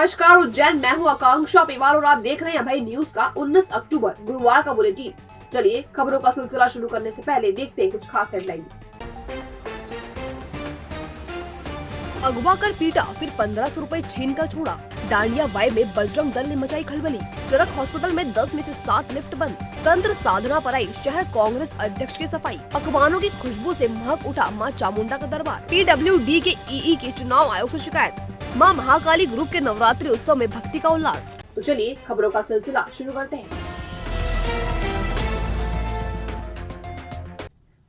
नमस्कार उज्जैन, मैं हूं आकांक्षा पिवाल और आप देख रहे हैं भाई न्यूज का 19 अक्टूबर गुरुवार का बुलेटिन। चलिए खबरों का सिलसिला शुरू करने से पहले देखते हैं कुछ खास हेडलाइंस। अगवा कर पीटा, फिर 1500 रुपए छीन कर छोड़ा। डांडिया वाई में बजरंग दल ने मचाई खलबली। चरक हॉस्पिटल में 10 में से 7 लिफ्ट बंद। तंत्र साधना पर आई शहर कांग्रेस अध्यक्ष की सफाई। पकवानों की खुशबू से महक उठा मां चामुंडा का दरबार। PWD के EE की चुनाव आयोग से शिकायत। मां महाकाली ग्रुप के नवरात्रि उत्सव में भक्ति का उल्लास। तो चलिए खबरों का सिलसिला शुरू करते हैं।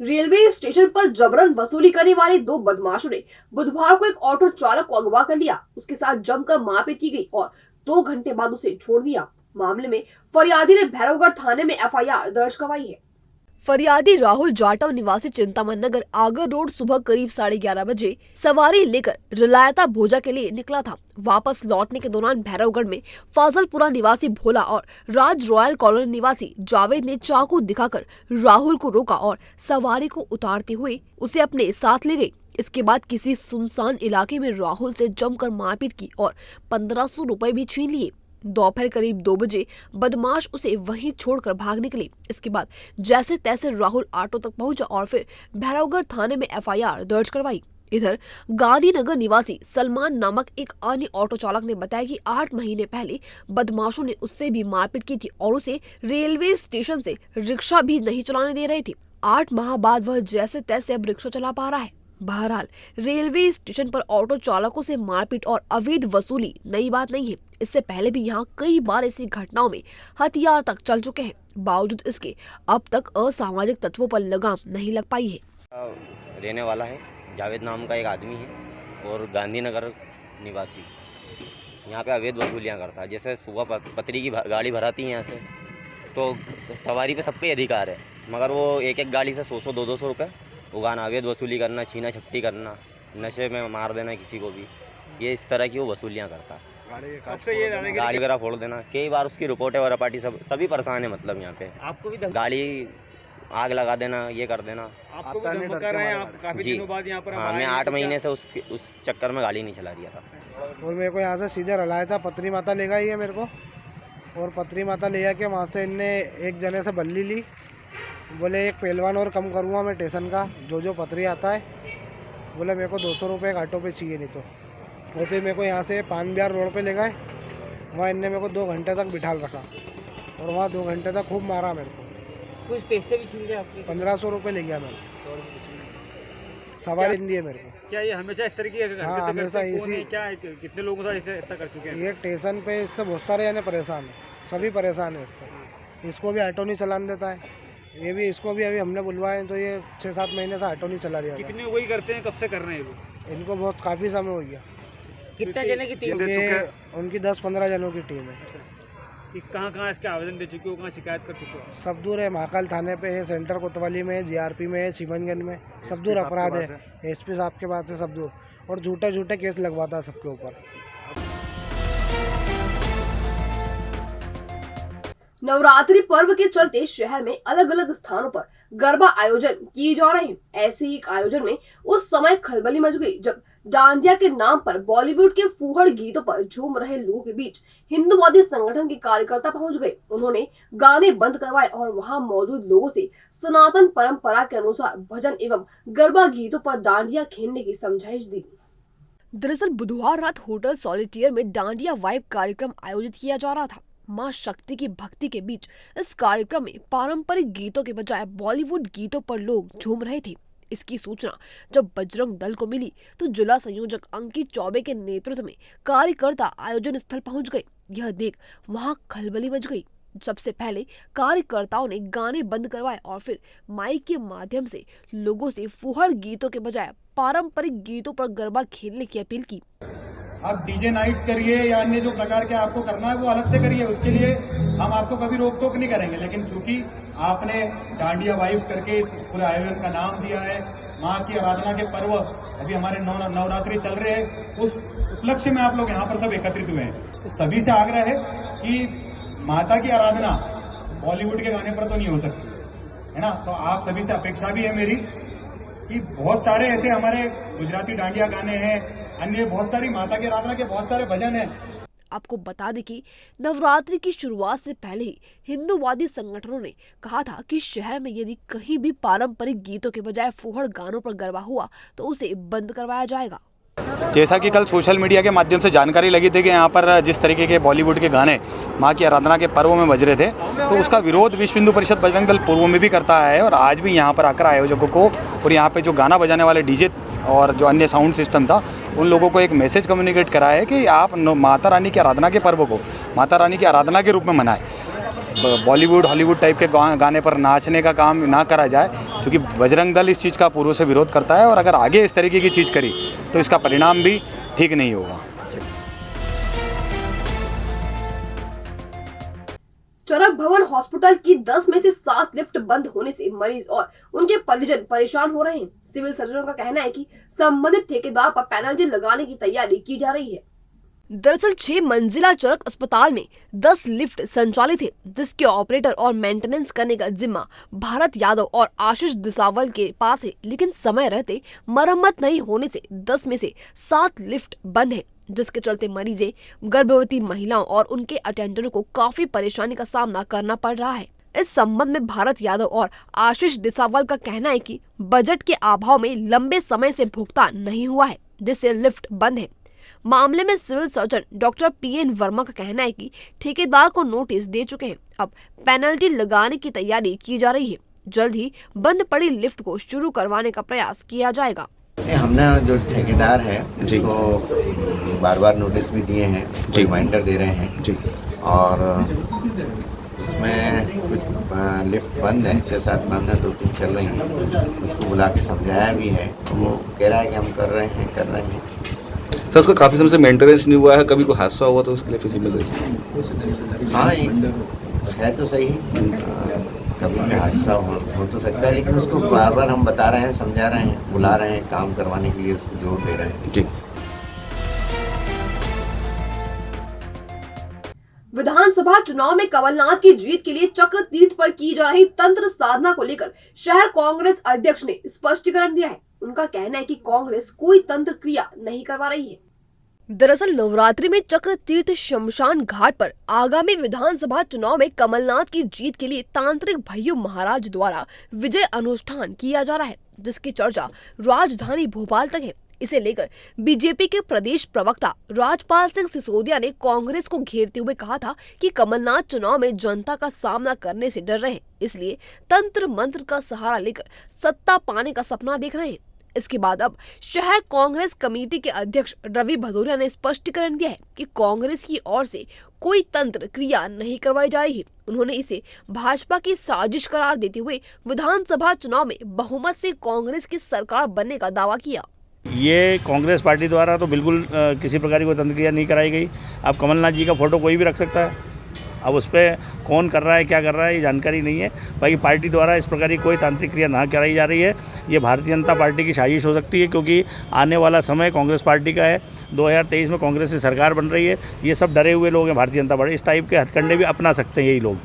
रेलवे स्टेशन पर जबरन वसूली करने वाले 2 बदमाशों ने बुधवार को एक ऑटो चालक को अगवा कर लिया। उसके साथ जमकर मारपीट की गई और 2 घंटे बाद उसे छोड़ दिया। मामले में फरियादी ने भैरवगढ़ थाने में FIR दर्ज करवाई है। फरियादी राहुल जाटव निवासी चिंतामन नगर आगर रोड सुबह करीब 11:30 बजे सवारी लेकर रिलायता भोजा के लिए निकला था। वापस लौटने के दौरान भैरवगढ़ में फाजलपुरा निवासी भोला और राज रॉयल कॉलोनी निवासी जावेद ने चाकू दिखाकर राहुल को रोका और सवारी को उतारते हुए उसे अपने साथ ले गए। इसके बाद किसी सुनसान इलाके में राहुल से जमकर मारपीट की और 1500 रुपए भी छीन लिए। दोपहर करीब 2 बजे बदमाश उसे वहीं छोड़कर भाग निकले। इसके बाद जैसे तैसे राहुल ऑटो तक पहुंचा और फिर भैरवगढ़ थाने में FIR दर्ज करवाई। इधर गांधीनगर निवासी सलमान नामक एक अन्य ऑटो चालक ने बताया कि 8 महीने पहले बदमाशों ने उससे भी मारपीट की थी और उसे रेलवे स्टेशन से रिक्शा भी नहीं चलाने दे रहे थे। 8 माह बाद वह जैसे तैसे अब रिक्शा चला पा रहा है। बहरहाल रेलवे स्टेशन पर ऑटो चालकों से मारपीट और अवैध वसूली नई बात नहीं है। इससे पहले भी यहाँ कई बार ऐसी घटनाओं में हथियार तक चल चुके हैं। बावजूद इसके अब तक असामाजिक तत्वों पर लगाम नहीं लग पाई है। रहने वाला है जावेद नाम का एक आदमी है और गांधीनगर निवासी यहाँ पे अवैध वसूलियाँ करता है। जैसे सुबह पतरी की गाड़ी भराती है यहाँ से तो सवारी पे सबका अधिकार है, मगर वो एक गाड़ी से 100-200 रुपये उगाना, अवैध वसूली करना, छीना झपटी करना, नशे में मार देना किसी को भी, ये इस तरह की वो वसूलियाँ करता है। गाड़ी वगैरह फोड़ देना, कई बार उसकी रिपोर्टें वगैरह पार्टी सभी परेशान है। मतलब यहाँ पे आपको भी गाड़ी आग लगा देना, ये कर देना। आपको भी धमका रहे हैं आप काफी दिनों बाद यहाँ पर? हाँ, मैं 8 महीने से उस चक्कर में गाड़ी नहीं चला रहा था। और मेरे को यहाँ से सीधे रलाया था, पत्री माता ले गई है मेरे को, और पत्री माता ले जाके वहाँ से इनने एक जने से बल्ली ली। बोले एक पहलवान और कम करूँगा मैं स्टेशन का, जो पतरी आता है। बोले मेरे को 200 रुपये एक ऑटो पे चाहिए नहीं तो। और फिर मेरे को यहाँ से पान बिहार रोड पे ले गए। वहाँ इनने मेरे को 2 घंटे तक बिठाल रखा और वहाँ 2 घंटे तक खूब मारा मेरे को। कुछ पैसे भी छीन लिया आपके? 1500 रुपये ले गया मैंने, सवारी दिए मेरे को। क्या ये हमेशा इस तरह की हाँ, हमेशा इसी। क्या कितने लोगों का ऐसा कर चुके हैं? ये स्टेशन पे इससे बहुत सारे जाने परेशान है, सभी परेशान है इससे। इसको भी ऑटो नहीं चलाने देता है, ये भी इसको भी अभी हमने बुलवाए तो ये 6-7 महीने से ऑटो नहीं चला रहा। कितने वही करते हैं, कब से कर रहे हैं लोग? इनको बहुत काफ़ी समय हो गया। कितने जने की टीम? उनकी 10-15 जनों की टीम है। कि कहाँ इसके आवेदन दे चुके हो, कहाँ शिकायत कर चुके हो? सब दूर है, महाकाल थाने पे है, सेंटर कोतवाली में है, GRP में है, सिमनगंज में, सब दूर अपराध है। SP साहब के पास है सब दूर, और झूठे केस लगवाता है सबके ऊपर। नवरात्रि पर्व के चलते शहर में अलग अलग स्थानों पर गरबा आयोजन किए जा रहे हैं। ऐसे ही एक आयोजन में उस समय खलबली मच गई जब डांडिया के नाम पर बॉलीवुड के फूहड़ गीतों पर झूम रहे लोगों के बीच हिंदुवादी संगठन के कार्यकर्ता पहुंच गए। उन्होंने गाने बंद करवाए और वहां मौजूद लोगों से सनातन परंपरा के अनुसार भजन एवं गरबा गीतों पर डांडिया खेलने की समझाइश दी। दरअसल बुधवार रात होटल सॉलिटियर में डांडिया वाइब कार्यक्रम आयोजित किया जा रहा था। मां शक्ति की भक्ति के बीच इस कार्यक्रम में पारंपरिक गीतों के बजाय बॉलीवुड गीतों पर लोग झूम रहे थे। इसकी सूचना जब बजरंग दल को मिली तो जिला संयोजक अंकित चौबे के नेतृत्व में कार्यकर्ता आयोजन स्थल पहुंच गए। यह देख वहां खलबली मच गई। सबसे पहले कार्यकर्ताओं ने गाने बंद करवाए और फिर माइक के माध्यम से लोगों से फूहड़ गीतों के बजाय पारंपरिक गीतों पर गरबा खेलने की अपील की। आप डीजे नाइट्स करिए या अन्य जो प्रकार के आपको करना है वो अलग से करिए, उसके लिए हम आपको कभी रोक टोक नहीं करेंगे। लेकिन चूंकि आपने डांडिया वाइब्स करके इस पूरे आयोजन का नाम दिया है, माँ की आराधना के पर्व अभी हमारे नवरात्रि चल रहे हैं, उस उपलक्ष्य में आप लोग यहाँ पर सब एकत्रित हुए हैं। तो सभी से आग्रह है कि माता की आराधना बॉलीवुड के गाने पर तो नहीं हो सकती है ना। तो आप सभी से अपेक्षा भी है मेरी कि बहुत सारे ऐसे हमारे गुजराती डांडिया गाने हैं, अन्य बहुत सारी माता की आराधना के बहुत सारे भजन हैं। आपको बता दें कि नवरात्रि की शुरुआत से पहले ही हिंदूवादी संगठनों ने कहा था कि शहर में यदि कहीं भी पारंपरिक गीतों के बजाय फूहड़ गानों पर गरबा हुआ तो उसे बंद करवाया जाएगा। जैसा कि कल सोशल मीडिया के माध्यम से जानकारी लगी थी कि यहाँ पर जिस तरीके के बॉलीवुड के गाने माँ की आराधना के पर्वों में बज रहे थे, तो उसका विरोध विश्व हिंदू परिषद बजरंग दल पूर्व में भी करता है और आज भी यहाँ पर आकर आयोजकों को और यहाँ पे जो गाना बजाने वाले डीजे और जो अन्य साउंड सिस्टम था उन लोगों को एक मैसेज कम्युनिकेट करा है कि आप माता रानी की आराधना के पर्व को माता रानी की आराधना के रूप में मनाएं। बॉलीवुड हॉलीवुड टाइप के गाने पर नाचने का काम ना करा जाए, क्योंकि बजरंग दल इस चीज़ का पूर्व से विरोध करता है और अगर आगे इस तरीके की चीज़ करी तो इसका परिणाम भी ठीक नहीं होगा। चरक भवन हॉस्पिटल की 10 में से 7 लिफ्ट बंद होने से मरीज और उनके परिजन परेशान हो रहे हैं। सिविल सर्जनों का कहना है कि संबंधित ठेकेदार पर पेनल्टी लगाने की तैयारी की जा रही है। दरअसल 6 मंजिला चरक अस्पताल में 10 लिफ्ट संचालित है, जिसके ऑपरेटर और मेंटेनेंस करने का जिम्मा भारत यादव और आशीष दिसावल के पास है, लेकिन समय रहते मरम्मत नहीं होने से 10 में से 7 लिफ्ट बंद है, जिसके चलते मरीजें, गर्भवती महिलाओं और उनके अटेंडरों को काफी परेशानी का सामना करना पड़ रहा है। इस संबंध में भारत यादव और आशीष दिसावल का कहना है कि बजट के अभाव में लंबे समय से भुगतान नहीं हुआ है, जिससे लिफ्ट बंद है। मामले में civil surgeon doctor PN Verma का कहना है कि ठेकेदार को नोटिस दे चुके हैं, अब पेनल्टी लगाने की तैयारी की जा रही है। जल्द ही बंद पड़ी लिफ्ट को शुरू करवाने का प्रयास किया जाएगा। हमने जो ठेकेदार है उसको बार बार नोटिस भी दिए हैं, रिमाइंडर दे रहे हैं जी, और उसमें कुछ लिफ्ट बंद है, 6-7 बंद है, 2-3 चल रही हैं। उसको बुला के समझाया भी है, वो कह रहा है कि हम कर रहे हैं। सर उसका काफ़ी समय से मेंटेनेंस नहीं हुआ है, कभी कोई हादसा हुआ तो उसके लिए फिर जिम्मेदारी? हाँ, एक है तो सही, कभी भी हादसा हो तो सकता है, लेकिन उसको बार बार हम बता रहे हैं, समझा रहे हैं, बुला रहे हैं, काम करवाने के लिए उसको जोर दे रहे हैं जी। विधानसभा चुनाव में कमलनाथ की जीत के लिए चक्र तीर्थ पर की जा रही तंत्र साधना को लेकर शहर कांग्रेस अध्यक्ष ने स्पष्टीकरण दिया है। उनका कहना है कि कांग्रेस कोई तंत्र क्रिया नहीं करवा रही है। दरअसल नवरात्रि में चक्र तीर्थ शमशान घाट पर आगामी विधानसभा चुनाव में कमलनाथ की जीत के लिए तांत्रिक भैयू महाराज द्वारा विजय अनुष्ठान किया जा रहा है, जिसकी चर्चा राजधानी भोपाल तक है। इसे लेकर बीजेपी के प्रदेश प्रवक्ता राजपाल सिंह सिसोदिया ने कांग्रेस को घेरते हुए कहा था कि कमलनाथ चुनाव में जनता का सामना करने से डर रहे हैं, इसलिए तंत्र मंत्र का सहारा लेकर सत्ता पाने का सपना देख रहे हैं। इसके बाद अब शहर कांग्रेस कमेटी के अध्यक्ष रवि भदौरिया ने स्पष्टीकरण दिया है कि कांग्रेस की ओर से कोई तंत्र क्रिया नहीं करवाई जा रही है। उन्होंने इसे भाजपा की साजिश करार देते हुए विधानसभा चुनाव में बहुमत से कांग्रेस की सरकार बनने का दावा किया। ये कांग्रेस पार्टी द्वारा तो बिल्कुल किसी प्रकार की कोई तंत्र क्रिया नहीं कराई गई। अब कमलनाथ जी का फोटो कोई भी रख सकता है, अब उस पर कौन कर रहा है, क्या कर रहा है, ये जानकारी नहीं है। बाकी पार्टी द्वारा इस प्रकार की कोई तांत्रिक क्रिया ना कराई जा रही है। ये भारतीय जनता पार्टी की साजिश हो सकती है, क्योंकि आने वाला समय कांग्रेस पार्टी का है। 2023 में कांग्रेस की सरकार बन रही है। ये सब डरे हुए लोग हैं भारतीय जनता पार्टी, इस टाइप के हथकंडे भी अपना सकते हैं यही लोग।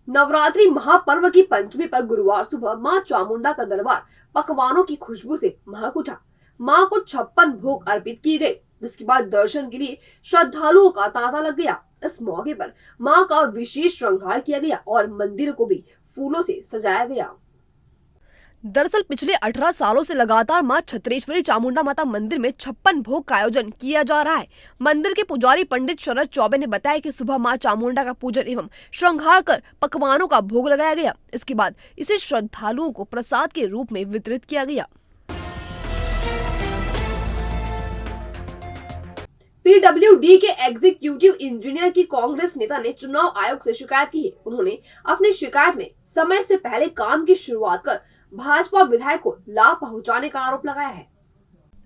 नवरात्रि महापर्व की पंचमी पर गुरुवार सुबह मां चामुंडा का दरबार पकवानों की खुशबू से महक उठा। मां को 56 भोग अर्पित किए गए, जिसके बाद दर्शन के लिए श्रद्धालुओं का तांता लग गया। इस मौके पर मां का विशेष श्रृंगार किया गया और मंदिर को भी फूलों से सजाया गया। दरअसल पिछले 18 सालों से लगातार मां छत्रेश्वरी चामुंडा माता मंदिर में 56 भोग का आयोजन किया जा रहा है। मंदिर के पुजारी पंडित शरद चौबे ने बताया कि सुबह मां चामुंडा का पूजन एवं श्रृंगार कर पकवानों का भोग लगाया गया। इसके बाद इसे श्रद्धालुओं को प्रसाद के रूप में वितरित किया गया। पीडब्ल्यूडी के एग्जीक्यूटिव इंजीनियर की कांग्रेस नेता ने चुनाव आयोग से शिकायत की है। उन्होंने अपनी शिकायत में समय से पहले काम की शुरुआत कर भाजपा विधायक को लाभ पहुंचाने का आरोप लगाया है।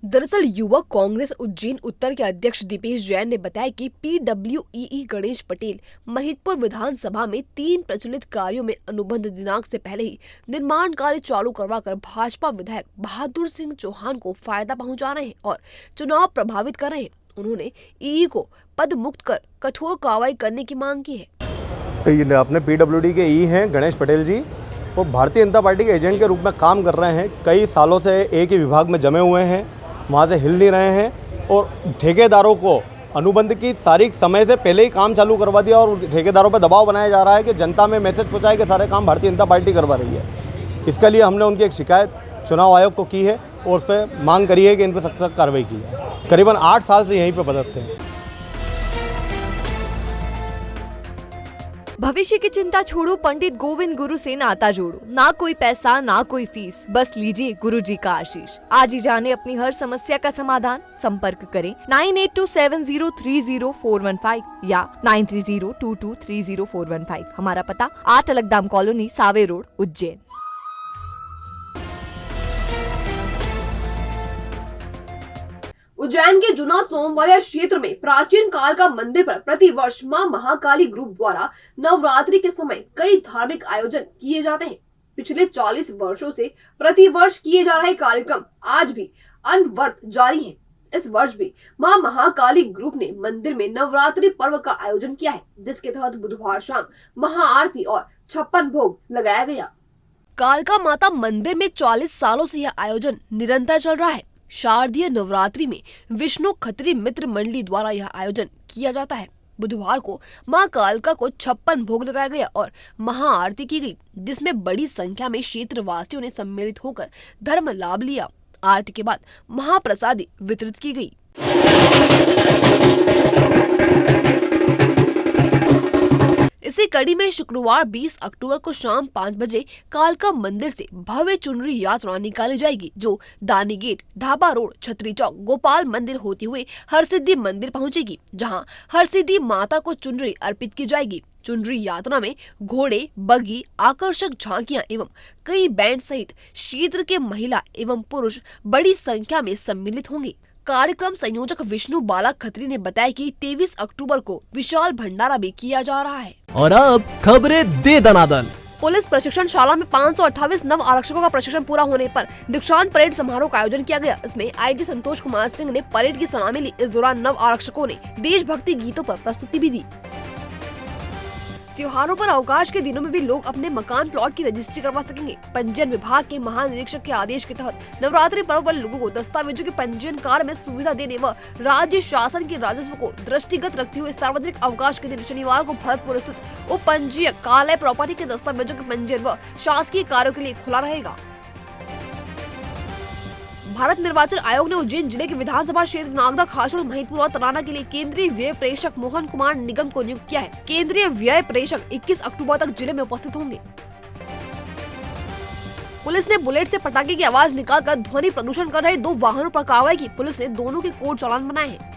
दरअसल युवक कांग्रेस उज्जैन उत्तर के अध्यक्ष दीपेश जैन ने बताया कि पीडब्ल्यूई गणेश पटेल महिदपुर विधानसभा में 3 प्रचलित कार्यों में अनुबंध दिनांक से पहले ही निर्माण कार्य चालू करवाकर भाजपा विधायक बहादुर सिंह चौहान को फायदा पहुंचा रहे हैं और चुनाव प्रभावित कर रहे हैं। उन्होंने ईई को पद मुक्त कर कठोर कार्रवाई करने की मांग की है। अपने पीडब्ल्यूडी के ई हैं गणेश पटेल जी, वो भारतीय जनता पार्टी के एजेंट के रूप में काम कर रहे हैं। कई सालों से एक ही विभाग में जमे हुए हैं, वहाँ से हिल नहीं रहे हैं और ठेकेदारों को अनुबंध की तारीख समय से पहले ही काम चालू करवा दिया और ठेकेदारों पर दबाव बनाया जा रहा है कि जनता में मैसेज पहुँचाए कि सारे काम भारतीय जनता पार्टी करवा रही है। इसके लिए हमने उनकी एक शिकायत चुनाव आयोग को की है और उस पर मांग करी है कि इन पर सख्त कार्रवाई की है। करीबन 8 साल से यहीं पे पदस्थ हैं। भविष्य की चिंता छोड़ो, पंडित गोविंद गुरु से नाता जोड़ो। ना कोई पैसा ना कोई फीस, बस लीजिए गुरु जी का आशीष। आज ही जाने अपनी हर समस्या का समाधान। संपर्क करें 9827030415 या 9302230415। हमारा पता 8 अलगदाम कॉलोनी, सावे रोड, उज्जैन। उज्जैन के जुना सोमवारिया क्षेत्र में प्राचीन काल का मंदिर पर प्रतिवर्ष मां महाकाली ग्रुप द्वारा नवरात्रि के समय कई धार्मिक आयोजन किए जाते हैं। पिछले 40 वर्षों से प्रतिवर्ष किए जा रहे कार्यक्रम आज भी अनवरत जारी हैं। इस वर्ष भी मां महाकाली ग्रुप ने मंदिर में नवरात्रि पर्व का आयोजन किया है, जिसके तहत बुधवार शाम महाआरती और 56 भोग लगाया गया। कालका माता मंदिर में 40 सालों से यह आयोजन निरंतर चल रहा है। शारदीय नवरात्रि में विष्णु खत्री मित्र मंडली द्वारा यह आयोजन किया जाता है। बुधवार को मां कालका को 56 भोग लगाया गया और महाआरती की गई, जिसमें बड़ी संख्या में क्षेत्रवासियों ने सम्मिलित होकर धर्म लाभ लिया। आरती के बाद महाप्रसादी वितरित की गई। इसी कड़ी में शुक्रवार 20 अक्टूबर को शाम 5 बजे कालका मंदिर से भव्य चुनरी यात्रा निकाली जाएगी, जो दानी गेट, ढाबा रोड, छतरी चौक, गोपाल मंदिर होते हुए हरसिद्धि मंदिर पहुंचेगी, जहां हरसिद्धि माता को चुनरी अर्पित की जाएगी। चुनरी यात्रा में घोड़े, बग्गी, आकर्षक झांकियां एवं कई बैंड सहित क्षेत्र के महिला एवं पुरुष बड़ी संख्या में सम्मिलित होंगे। कार्यक्रम संयोजक विष्णु बाला खत्री ने बताया कि 23 अक्टूबर को विशाल भंडारा भी किया जा रहा है। और अब खबरें दे दनादन। पुलिस प्रशिक्षण शाला में 528 नव आरक्षकों का प्रशिक्षण पूरा होने पर दीक्षांत परेड समारोह का आयोजन किया गया। इसमें आईजी संतोष कुमार सिंह ने परेड की सलामी ली। इस दौरान नव आरक्षकों ने देशभक्ति गीतों पर प्रस्तुति भी दी। त्योहारों पर अवकाश के दिनों में भी लोग अपने मकान प्लॉट की रजिस्ट्री करवा सकेंगे। पंजीयन विभाग के महानिरीक्षक के आदेश के तहत नवरात्रि पर्व पर लोगों को दस्तावेजों के पंजीयन कार्य में सुविधा देने व राज्य शासन के राजस्व को दृष्टिगत रखते हुए सार्वजनिक अवकाश के दिन शनिवार को भरतपुर स्थित उप पंजीयक कार्यालय प्रॉपर्टी के दस्तावेजों के पंजीयन व शासकीय कार्यों के लिए खुला रहेगा। भारत निर्वाचन आयोग ने उज्जैन जिले के विधानसभा क्षेत्र नागदा, खासुड़, महिदपुर और तराना के लिए केंद्रीय व्यय प्रेषक मोहन कुमार निगम को नियुक्त किया है। केंद्रीय व्यय प्रेषक 21 अक्टूबर तक जिले में उपस्थित होंगे। पुलिस ने बुलेट से पटाखे की आवाज निकालकर ध्वनि प्रदूषण कर रहे 2 वाहनों पर कार्रवाई की। पुलिस ने दोनों के कोर्ट चालान बनाए हैं।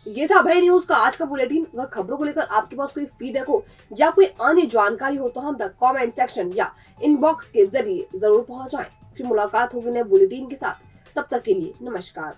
ये था भय न्यूज का आज का बुलेटिन। अगर खबरों को लेकर आपके पास कोई फीडबैक हो या कोई अन्य जानकारी हो तो हम तक कमेंट सेक्शन या इनबॉक्स के जरिए जरूर पहुंचाएं। फिर मुलाकात होगी नए बुलेटिन के साथ। तब तक के लिए नमस्कार।